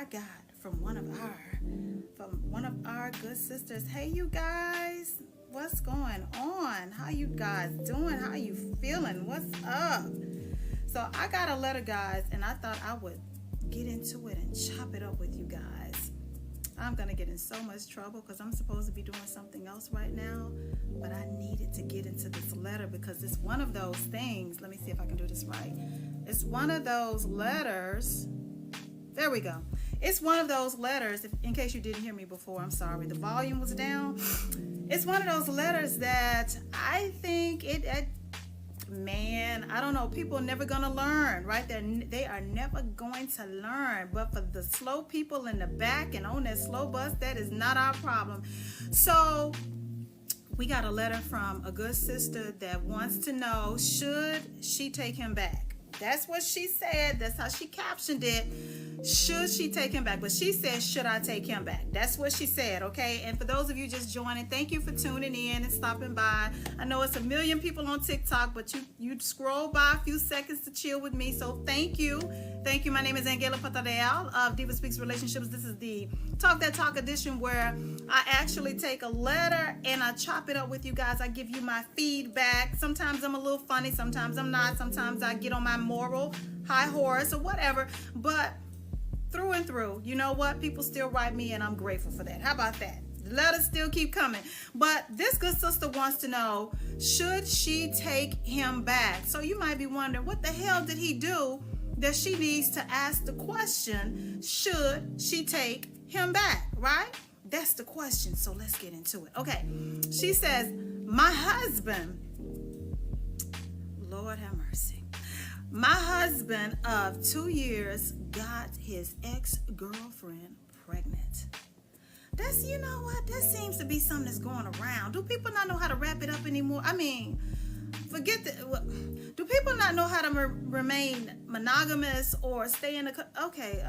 I got from one of our good sisters. Hey, you guys, what's going on? How you guys doing? How you feeling? What's up? So I got a letter, guys, and I thought I would get into it and chop it up with you guys. I'm gonna get in so much trouble because I'm supposed to be doing something else right now, but I needed to get into this letter because it's one of those things. Let me see if I can do this right. It's one of those letters. There we go. It's one of those letters, in case you didn't hear me before, I'm sorry, the volume was down. It's one of those letters that I think man, I don't know, people are never going to learn, right? They are never going to learn. But for the slow people in the back and on that slow bus, that is not our problem. So we got a letter from a good sister that wants to know, should she take him back? That's what she said. That's how she captioned it. Should she take him back? But she said, should I take him back? That's what she said, okay? And for those of you just joining, thank you for tuning in and stopping by. I know it's a million people on TikTok, but you scroll by a few seconds to chill with me, so thank you. Thank you. My name is AnGala Portorreal of DivaSpeaks Relationships. This is the Talk That Talk edition where I actually take a letter and I chop it up with you guys. I give you my feedback. Sometimes I'm a little funny, sometimes I'm not. Sometimes I get on my moral high horse or whatever, but through and through, you know what? People still write me and I'm grateful for that. How about that? The letters still keep coming. But this good sister wants to know, should she take him back? So you might be wondering, what the hell did he do that she needs to ask the question, should she take him back, right? That's the question. So let's get into it. Okay. She says, my husband, Lord have mercy. My husband of 2 years got his ex-girlfriend pregnant. That's, you know what? That seems to be something that's going around. Do people not know how to wrap it up anymore? I mean, forget that. Do people not know how to remain monogamous or stay in a... Okay,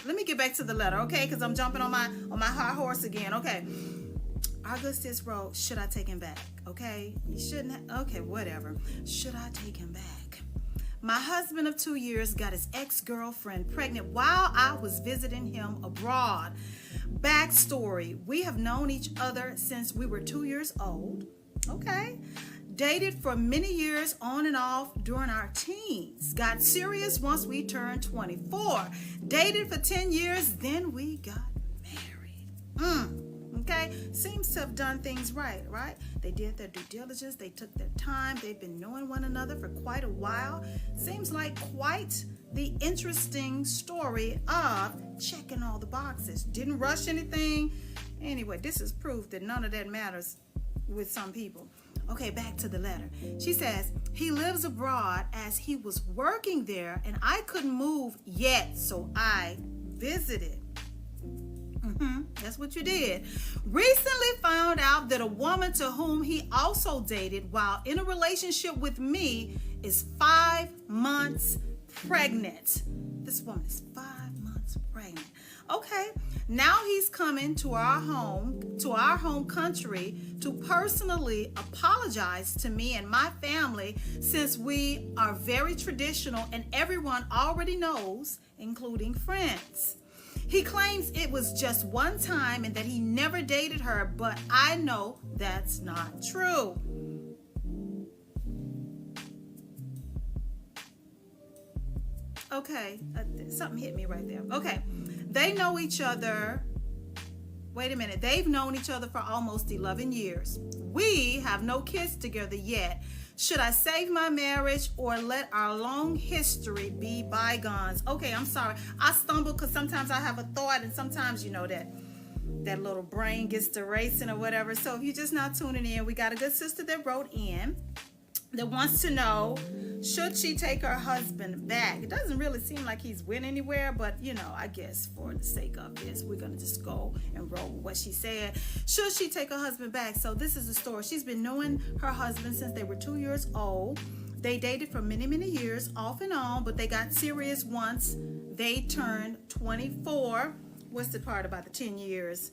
let me get back to the letter, okay? Because I'm jumping on my high horse again. Okay. Our good sis wrote, should I take him back? Okay? You shouldn't have... Okay, whatever. Should I take him back? My husband of 2 years got his ex-girlfriend pregnant while I was visiting him abroad. Backstory, we have known each other since we were 2 years old. Okay. Dated for many years on and off during our teens. Got serious once we turned 24. Dated for 10 years, then we got married. Okay, seems to have done things right? They did their due diligence, they took their time, they've been knowing one another for quite a while. Seems like quite the interesting story of checking all the boxes. Didn't rush anything. Anyway, this is proof that none of that matters with some people. Okay, back to the letter. She says, he lives abroad as he was working there and I couldn't move yet, so I visited. That's what you did. Recently found out that a woman to whom he also dated while in a relationship with me is 5 months pregnant. This woman is 5 months pregnant. Okay, now he's coming to our home country to personally apologize to me and my family since we are very traditional and everyone already knows, including friends. He claims it was just one time and that he never dated her, but I know that's not true. Okay, something hit me right there. Okay, they know each other. Wait a minute. They've known each other for almost 11 years. We have no kids together yet. Should I save my marriage or let our long history be bygones? Okay, I'm sorry. I stumble because sometimes I have a thought and sometimes, you know, that little brain gets to racing or whatever. So if you're just not tuning in, we got a good sister that wrote in that wants to know, should she take her husband back? It doesn't really seem like he's went anywhere, but you know, I guess for the sake of this, we're gonna just go and roll with what she said. Should she take her husband back? So this is the story. She's been knowing her husband since they were 2 years old. They dated for many, many years, off and on, but they got serious once they turned 24. What's the part about the 10 years?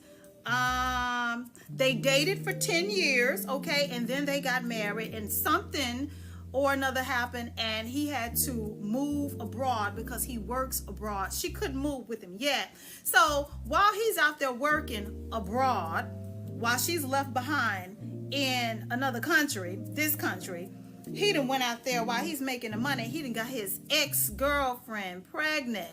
They dated for 10 years, okay, and then they got married, and something or another happened and he had to move abroad because he works abroad. She couldn't move with him yet. So while he's out there working abroad, while she's left behind in another country, this country, he done went out there while he's making the money. He done got his ex-girlfriend pregnant.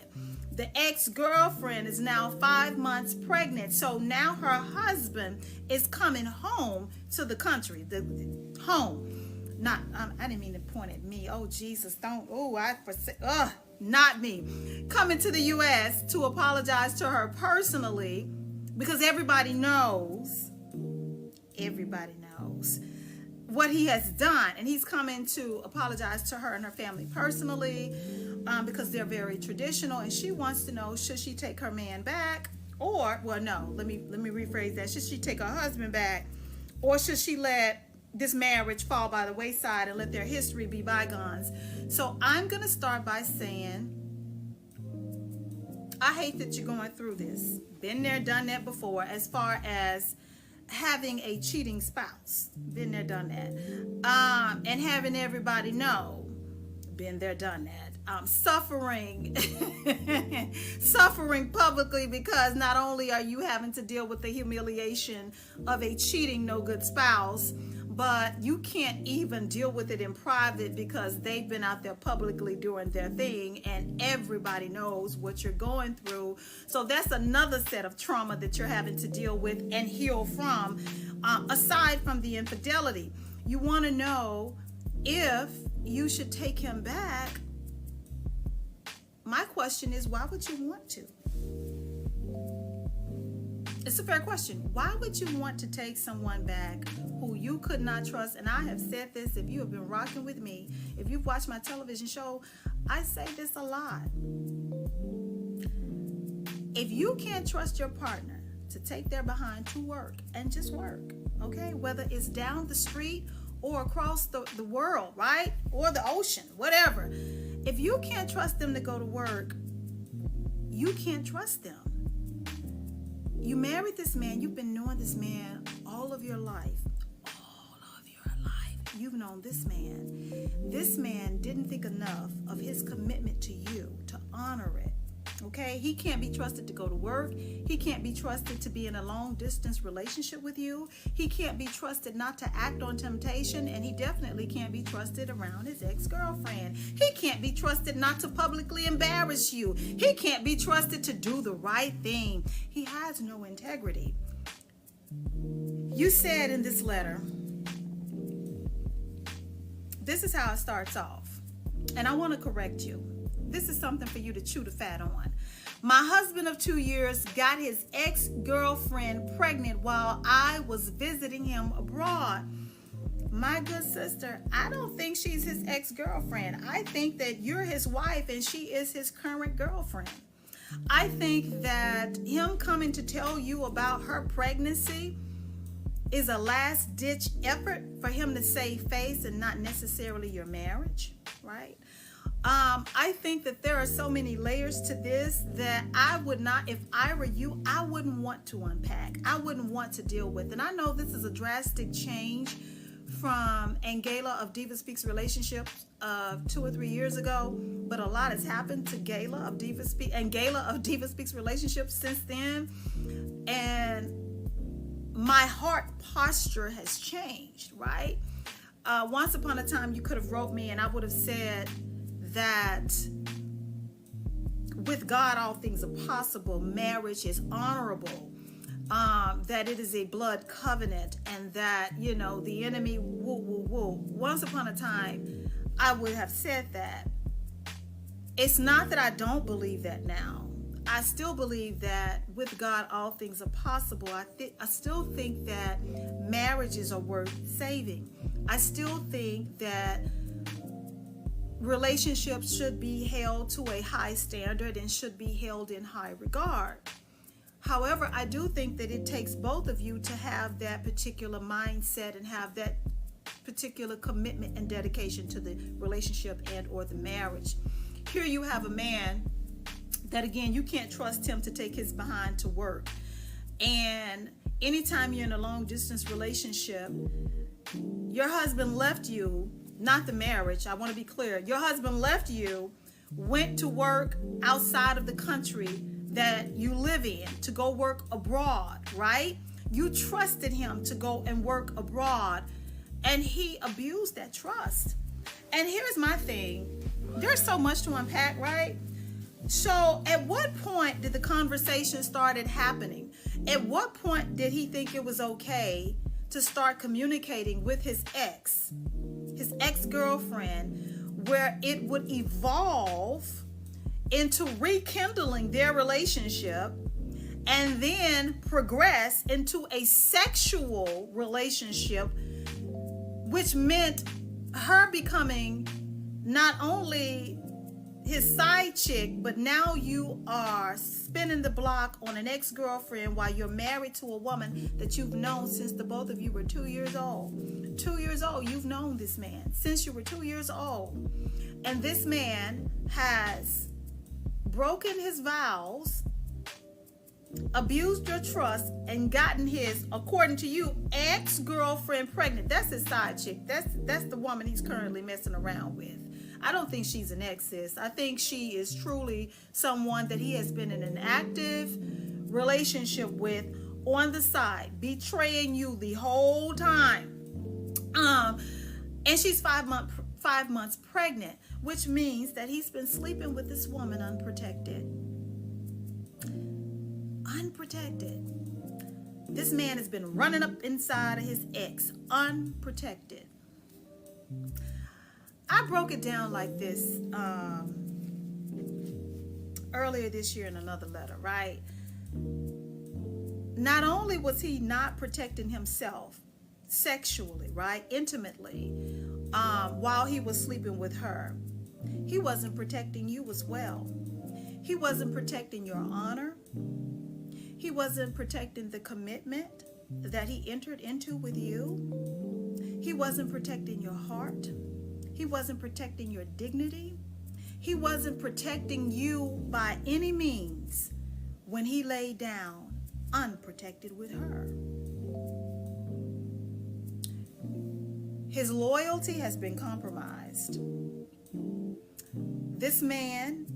The ex-girlfriend is now 5 months pregnant. So now her husband is coming home to the country, the home. Not, I didn't mean to point at me. Oh, Jesus, don't. Oh, not me. Coming to the U.S. to apologize to her personally, because everybody knows what he has done. And he's coming to apologize to her and her family personally, because they're very traditional. And she wants to know, should she take her man back? Or, well, no, let me rephrase that. Should she take her husband back? Or should she let this marriage fall by the wayside and let their history be bygones? So I'm going to start by saying, I hate that you're going through this. Been there, done that before, as far as having a cheating spouse. Been there, done that. And having everybody know. Been there, done that. Suffering publicly, because not only are you having to deal with the humiliation of a cheating no good spouse, but you can't even deal with it in private because they've been out there publicly doing their thing and everybody knows what you're going through. So that's another set of trauma that you're having to deal with and heal from, aside from the infidelity. You want to know if you should take him back. My question is, why would you want to? It's a fair question. Why would you want to take someone back who you could not trust? And I have said this, if you have been rocking with me, if you've watched my television show, I say this a lot. If you can't trust your partner to take their behind to work and just work, okay? Whether it's down the street or across the world, right? Or the ocean, whatever. If you can't trust them to go to work, you can't trust them. You married this man. You've been knowing this man all of your life. You've known this man. This man didn't think enough of his commitment to you to honor it. Okay? He can't be trusted to go to work. He can't be trusted to be in a long distance relationship with you. He can't be trusted not to act on temptation. And he definitely can't be trusted around his ex-girlfriend. He can't be trusted not to publicly embarrass you. He can't be trusted to do the right thing. He has no integrity. You said in this letter, this is how it starts off. And I want to correct you. This is something for you to chew the fat on. My husband of 2 years got his ex-girlfriend pregnant while I was visiting him abroad. My good sister, I don't think she's his ex-girlfriend. I think that you're his wife and she is his current girlfriend. I think that him coming to tell you about her pregnancy is a last-ditch effort for him to save face and not necessarily your marriage, right? I think that there are so many layers to this that I would not, if I were you, I wouldn't want to unpack. I wouldn't want to deal with. And I know this is a drastic change from AnGala of DivaSpeaks relationship 2 or 3 years ago, but a lot has happened to AnGala of DivaSpeaks relationships since then. And my heart posture has changed, right? Once upon a time, you could have wrote me and I would have said that with God, all things are possible. Marriage is honorable. That it is a blood covenant and that, you know, the enemy, Once upon a time, I would have said that. It's not that I don't believe that now. I still believe that with God, all things are possible. I still think that marriages are worth saving. I still think that relationships should be held to a high standard and should be held in high regard. However, I do think that it takes both of you to have that particular mindset and have that particular commitment and dedication to the relationship and or the marriage. Here you have a man that, again, you can't trust him to take his behind to work. And anytime you're in a long distance relationship, your husband left you not the marriage. I want to be clear. Your husband left you, went to work outside of the country that you live in, to go work abroad, right? You trusted him to go and work abroad, and he abused that trust. And here's my thing. There's so much to unpack, right? So at what point did the conversation started happening? At what point did he think it was okay to start communicating with his ex-girlfriend, where it would evolve into rekindling their relationship and then progress into a sexual relationship, which meant her becoming not only his side chick, but now you are spinning the block on an ex-girlfriend while you're married to a woman that you've known since the both of you were 2 years old. 2 years old, you've known this man since you were 2 years old. And this man has broken his vows, abused your trust, and gotten his, according to you, ex-girlfriend pregnant. That's his side chick. That's the woman he's currently messing around with. I don't think she's an ex, sis. I think she is truly someone that he has been in an active relationship with on the side, betraying you the whole time. And she's 5 months pregnant, which means that he's been sleeping with this woman unprotected. Unprotected. This man has been running up inside of his ex, unprotected. I broke it down like this earlier this year in another letter, right? Not only was he not protecting himself sexually, right, intimately, while he was sleeping with her, he wasn't protecting you as well. He wasn't protecting your honor. He wasn't protecting the commitment that he entered into with you. He wasn't protecting your heart. He wasn't protecting your dignity. He wasn't protecting you by any means when he laid down unprotected with her. His loyalty has been compromised. This man,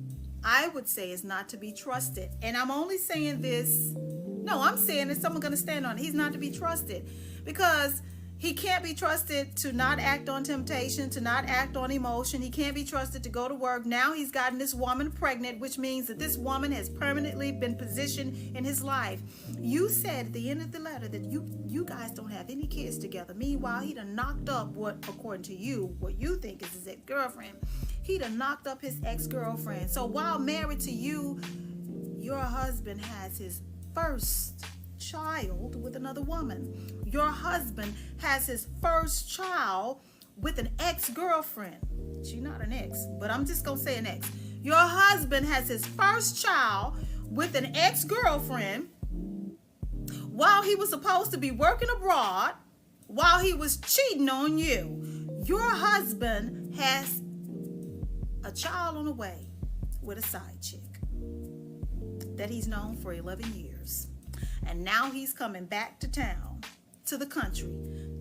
I would say, is not to be trusted. And I'm only saying this, no, I'm saying that someone's going to stand on it. He's not to be trusted because he can't be trusted to not act on temptation, to not act on emotion. He can't be trusted to go to work. Now he's gotten this woman pregnant, which means that this woman has permanently been positioned in his life. You said at the end of the letter that you guys don't have any kids together. Meanwhile, he done knocked up what, according to you, what you think is his ex-girlfriend. He done knocked up his ex-girlfriend. So while married to you, your husband has his first child with another woman. Your husband has his first child with an ex-girlfriend. She's not an ex, but I'm just gonna say an ex. Your husband has his first child with an ex-girlfriend while he was supposed to be working abroad, while he was cheating on you. Your husband has a child on the way with a side chick that he's known for 11 years. And now he's coming back to town, to the country,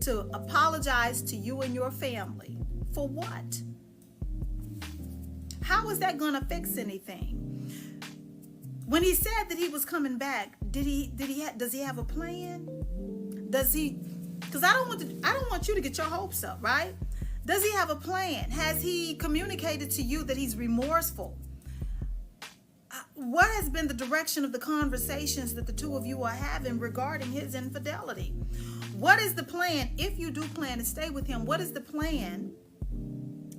to apologize to you and your family. For what? How is that going to fix anything? When he said that he was coming back, does he have a plan? Does he? Because I don't want you to get your hopes up, right? Does he have a plan? Has he communicated to you that he's remorseful? What has been the direction of the conversations that the two of you are having regarding his infidelity? What is the plan, if you do plan to stay with him, what is the plan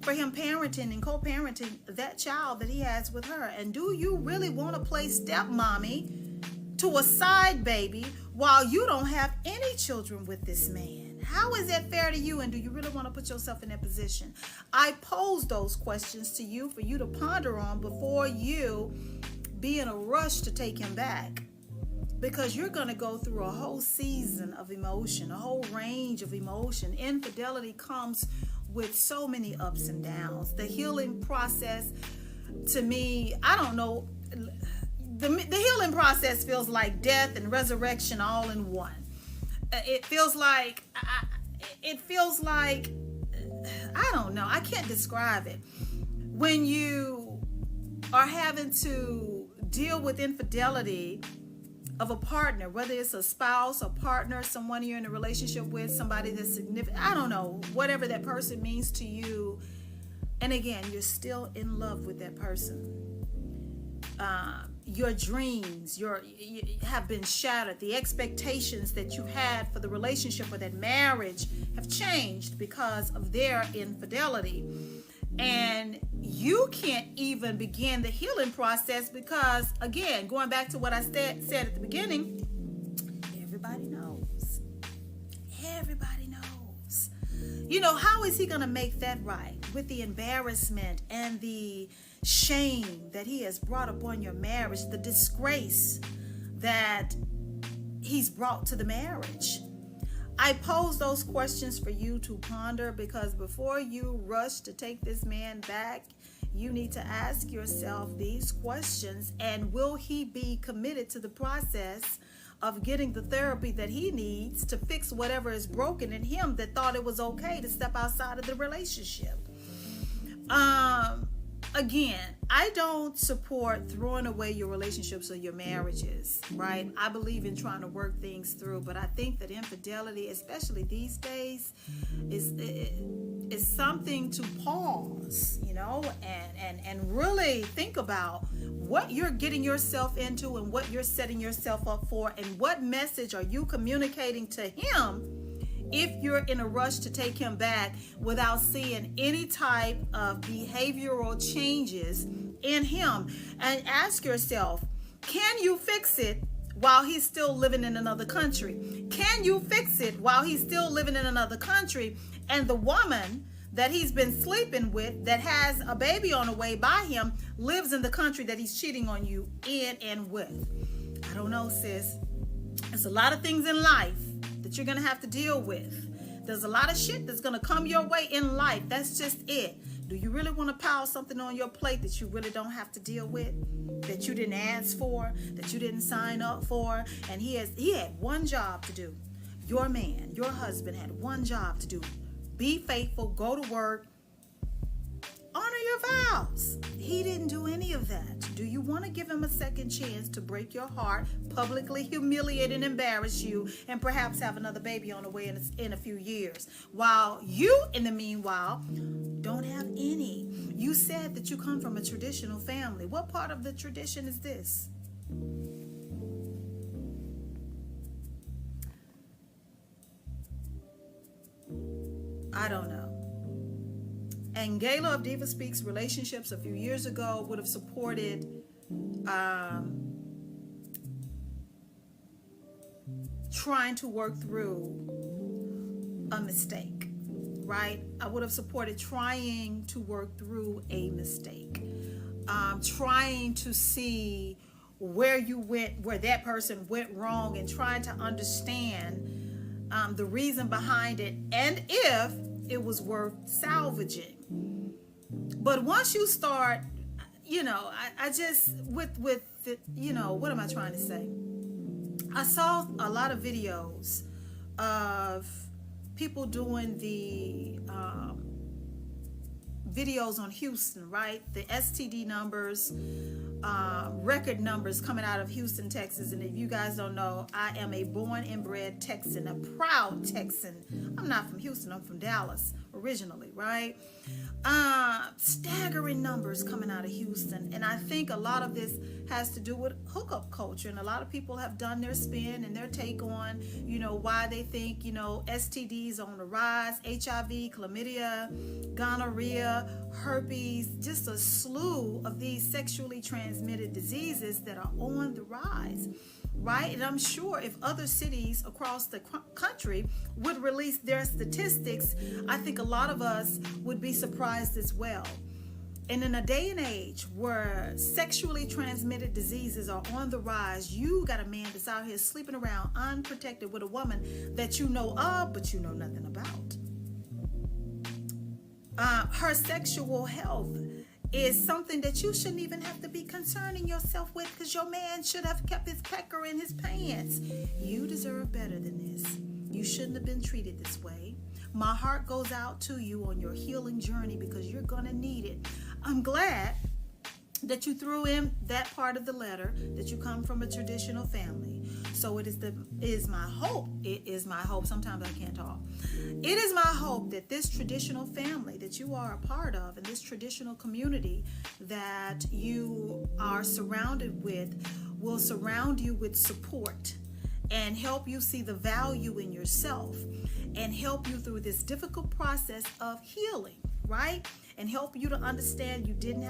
for him parenting and co-parenting that child that he has with her? And do you really want to play stepmommy to a side baby while you don't have any children with this man? How is that fair to you? And do you really want to put yourself in that position? I pose those questions to you for you to ponder on before you be in a rush to take him back, because you're going to go through a whole season of emotion, a whole range of emotion. Infidelity comes with so many ups and downs. The healing process, to me, I don't know, the healing process feels like death and resurrection all in one. It feels like I don't know. I can't describe it. When you are having to deal with infidelity of a partner, whether it's a spouse, a partner, someone you're in a relationship with, somebody that's significant, I don't know, whatever that person means to you. And again, you're still in love with that person. Your dreams you have been shattered. The expectations that you had for the relationship or that marriage have changed because of their infidelity. And you can't even begin the healing process because, again, going back to what I said at the beginning, everybody knows. Everybody knows. You know, how is he going to make that right with the embarrassment and the shame that he has brought upon your marriage, the disgrace that he's brought to the marriage? I pose those questions for you to ponder, because before you rush to take this man back, you need to ask yourself these questions. And will he be committed to the process of getting the therapy that he needs to fix whatever is broken in him that thought it was okay to step outside of the relationship? Again, I don't support throwing away your relationships or your marriages, right? I believe in trying to work things through, but I think that infidelity, especially these days, is something to pause, you know, and really think about what you're getting yourself into and what you're setting yourself up for, and what message are you communicating to him if you're in a rush to take him back without seeing any type of behavioral changes in him. And ask yourself, can you fix it while he's still living in another country? Can you fix it while he's still living in another country and the woman that he's been sleeping with, that has a baby on the way by him, lives in the country that he's cheating on you in and with? I don't know, sis. There's a lot of things in life that you're going to have to deal with. There's a lot of shit that's going to come your way in life. That's just it. Do you really want to pile something on your plate that you really don't have to deal with, that you didn't ask for, that you didn't sign up for? And he had one job to do. Your man, your husband had one job to do. Be faithful, go to work, honor your vows. He didn't do any of that. Do you want to give him a second chance to break your heart, publicly humiliate and embarrass you, and perhaps have another baby on the way in a few years, while you, in the meanwhile, don't have any? You said that you come from a traditional family. What part of the tradition is this? I don't know. AnGala of DivaSpeaks Relationships a few years ago would have supported trying to work through a mistake, right? I would have supported trying to work through a mistake, trying to see where you went, where that person went wrong, and trying to understand the reason behind it, and if it was worth salvaging. But once you start, you know, I just, you know, what am I trying to say? I saw a lot of videos of people doing the videos on Houston, right? The STD numbers, record numbers coming out of Houston, Texas. And if you guys don't know, I am a born and bred Texan, a proud Texan. I'm not from Houston, I'm from Dallas originally, right? Staggering numbers coming out of Houston. And I think a lot of this has to do with hookup culture. And a lot of people have done their spin and their take on, you know, why they think, you know, STDs on the rise, HIV, chlamydia, gonorrhea, herpes, just a slew of these sexually transmitted diseases that are on the rise, right? And I'm sure if other cities across the country would release their statistics, I think a lot of us would be surprised as well. And in a day and age where sexually transmitted diseases are on the rise, you got a man that's out here sleeping around unprotected with a woman that you know of, but you know nothing about. Her sexual health is something that you shouldn't even have to be concerning yourself with, because your man should have kept his pecker in his pants. You deserve better than this. You shouldn't have been treated this way. My heart goes out to you on your healing journey because you're going to need it. I'm glad that you threw in that part of the letter that you come from a traditional family. So it is my hope. Sometimes I can't talk. It is my hope that this traditional family that you are a part of and this traditional community that you are surrounded with will surround you with support and help you see the value in yourself and help you through this difficult process of healing, right? And help you to understand you didn't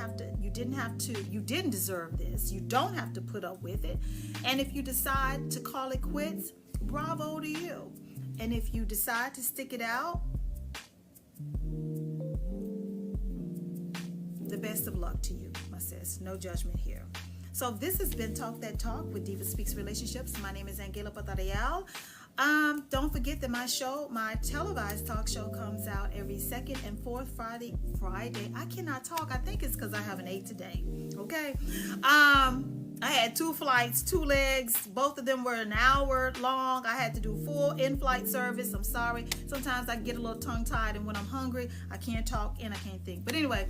deserve this. You don't have to put up with it. And if you decide to call it quits, bravo to you. And if you decide to stick it out, the best of luck to you, my sis. No judgment here. So this has been Talk That Talk with DivaSpeaks Relationships. My name is AnGala Portorreal. Don't forget that my televised talk show comes out every second and fourth Friday. I cannot talk. I think it's because I haven't ate today. Okay. I had 2 flights, 2 legs. Both of them were an hour long. I had to do full in-flight service. I'm sorry. Sometimes I get a little tongue-tied, and when I'm hungry, I can't talk and I can't think. But anyway,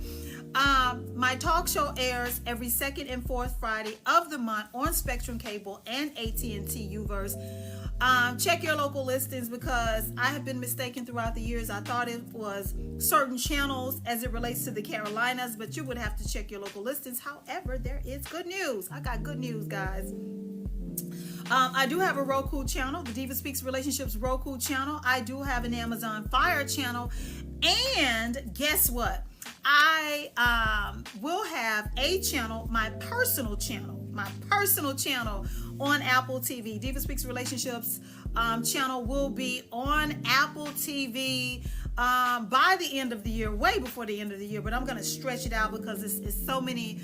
my talk show airs every second and fourth Friday of the month on Spectrum Cable and AT&T Uverse. Check your local listings because I have been mistaken throughout the years. I thought it was certain channels as it relates to the Carolinas, but you would have to check your local listings. However, there is good news. I got good news, guys. I do have a Roku channel, the DivaSpeaks Relationships Roku channel. I do have an Amazon Fire channel. And guess what? I will have a channel, my personal channel on Apple TV. DivaSpeaks Relationships channel will be on Apple TV by the end of the year, way before the end of the year, but I'm going to stretch it out because it's so many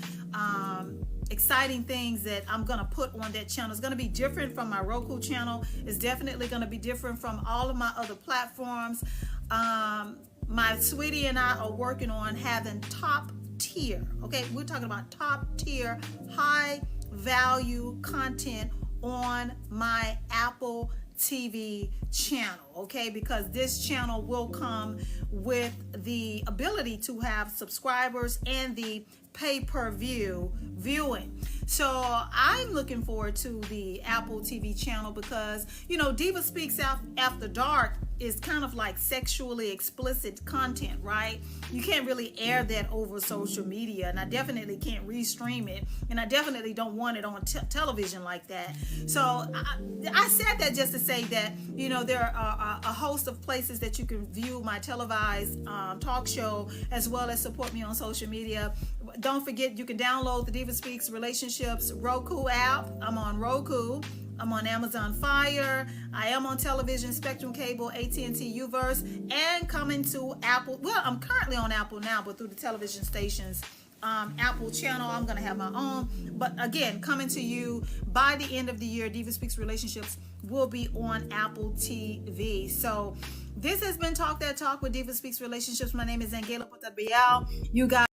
exciting things that I'm going to put on that channel. It's going to be different from my Roku channel. It's definitely going to be different from all of my other platforms. My sweetie and I are working on having top tier, okay? We're talking about top tier, high value content on my Apple TV channel, okay? Because this channel will come with the ability to have subscribers and the pay-per-view viewing. So I'm looking forward to the Apple TV channel because, you know, DivaSpeaks After Dark is kind of like sexually explicit content, right? You can't really air that over social media, and I definitely can't restream it, and I definitely don't want it on television like that. So I said that just to say that, you know, there are a host of places that you can view my televised talk show as well as support me on social media. Don't forget, you can download the DivaSpeaks Relationships Roku app. I'm on Roku. I'm on Amazon Fire. I am on television, Spectrum Cable, AT&T Uverse, and coming to Apple. Well, I'm currently on Apple now, but through the television stations, Apple channel, I'm going to have my own. But again, coming to you by the end of the year, DivaSpeaks Relationships will be on Apple TV. So this has been Talk That Talk with DivaSpeaks Relationships. My name is AnGala Portorreal. You guys